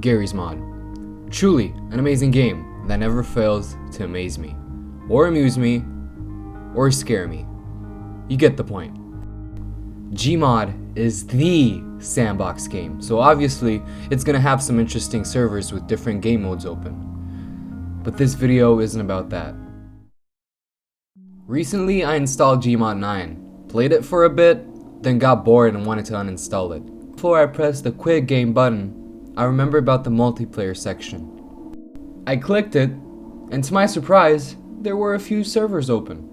Garry's Mod. Truly an amazing game that never fails to amaze me, or amuse me, or scare me. You get the point. Gmod is the sandbox game, so obviously it's gonna have some interesting servers with different game modes open. But this video isn't about that. Recently I installed Gmod9, played it for a bit, then got bored and wanted to uninstall it. Before I pressed the quit game button, I remember about the multiplayer section. I clicked it, and to my surprise, there were a few servers open.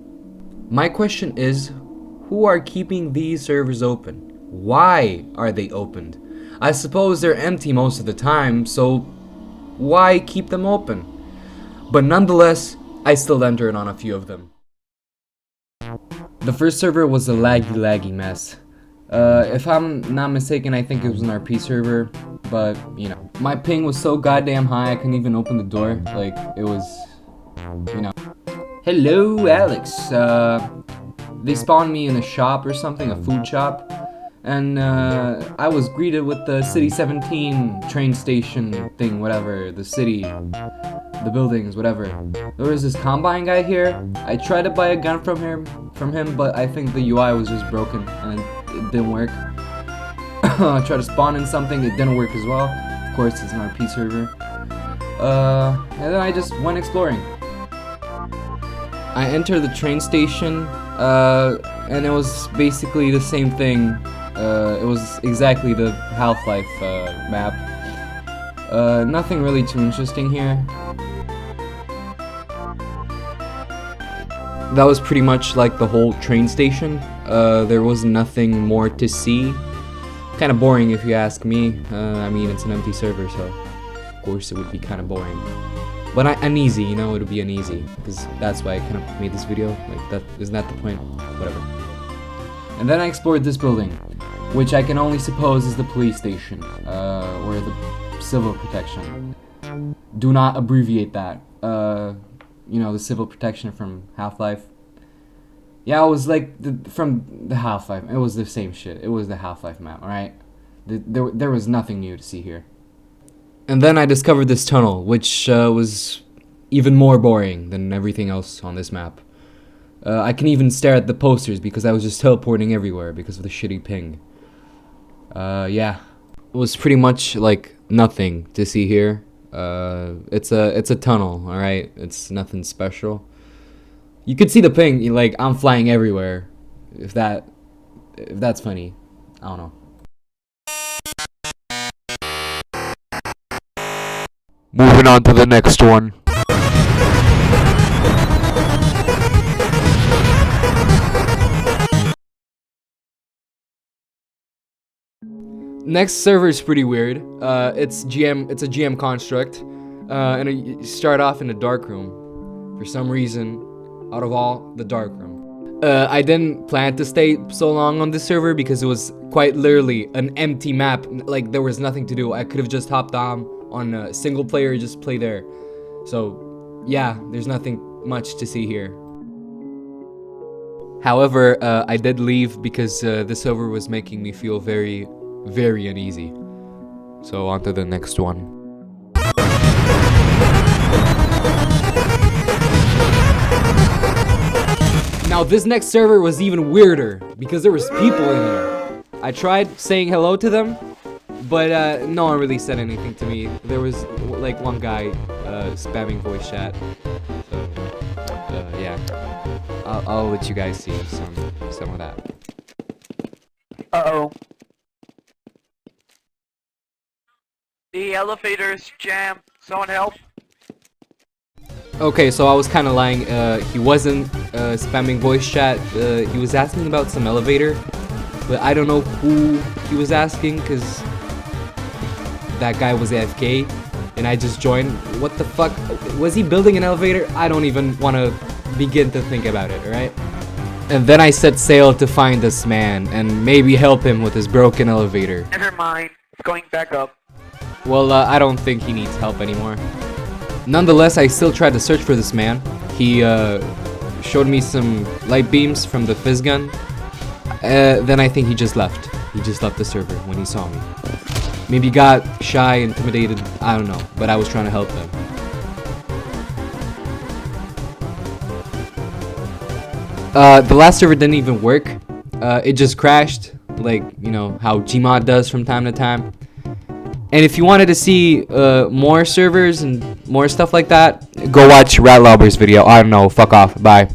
My question is, who are keeping these servers open? Why are they opened? I suppose they're empty most of the time, so why keep them open? But nonetheless, I still entered on a few of them. The first server was a laggy mess. If I'm not mistaken, I think it was an RP server, but you know, my ping was so goddamn high I couldn't even open the door. Like, it was, you know. Hello, Alex. They spawned me in a shop or something, a food shop, and I was greeted with the City 17 train station thing, whatever, the city, the buildings, whatever. There was this combine guy here. I tried to buy a gun from him, but I think the UI was just broken and it didn't work. I tried to spawn in something, it didn't work as well. Of course, it's an RP server. And then I just went exploring. I entered the train station, and it was basically the same thing. It was exactly the Half-Life map. Nothing really too interesting here. That was pretty much like the whole train station. There was nothing more to see. Kind of boring if you ask me. I mean, it's an empty server, so of course it would be kind of boring. But uneasy, you know, it would be uneasy, because that's why I kind of made this video. Like, that isn't that the point? Whatever. And then I explored this building, which I can only suppose is the police station, or the civil protection. Do not abbreviate that. You know, the civil protection from Half-Life. Yeah, it was like from the Half-Life. It was the same shit. It was the Half-Life map, alright? There was nothing new to see here. And then I discovered this tunnel, which was even more boring than everything else on this map. I can even stare at the posters because I was just teleporting everywhere because of the shitty ping. Yeah, it was pretty much like nothing to see here. It's a tunnel, all right. It's nothing special. You could see the ping, like I'm flying everywhere. If that's funny, I don't know. Moving on to the next one. Next server is pretty weird. It's a GM construct, and you start off in a dark room. For some reason, out of all, the dark room. I didn't plan to stay so long on this server because it was quite literally an empty map. Like, there was nothing to do. I could have just hopped on a single player, just play there. So yeah, there's nothing much to see here. However, I did leave because this server was making me feel very uneasy. So on to the next one. Now this next server was even weirder because there was people in here. I tried saying hello to them, but no one really said anything to me. There was like one guy spamming voice chat. So yeah, I'll let you guys see some of that. Uh-oh. The elevator's jammed. Someone help. Okay, so I was kind of lying. He wasn't spamming voice chat. He was asking about some elevator, but I don't know who he was asking because that guy was AFK, and I just joined. What the fuck? Was he building an elevator? I don't even want to begin to think about it, alright? And then I set sail to find this man and maybe help him with his broken elevator. Never mind. It's going back up. Well, I don't think he needs help anymore. Nonetheless, I still tried to search for this man. He showed me some light beams from the fizz gun. Then I think he just left. He just left the server when he saw me. maybe got shy, intimidated, I don't know, but I was trying to help them. The last server didn't even work. It just crashed, like, you know, how Gmod does from time to time. And if you wanted to see more servers and more stuff like that, go watch Rat Lobber's video. I don't know, fuck off, bye.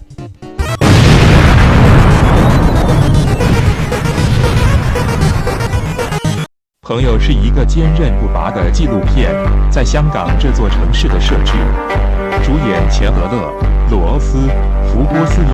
朋友是一个坚韧不拔的纪录片，在香港这座城市的设置。主演钱德勒、罗斯、福波斯。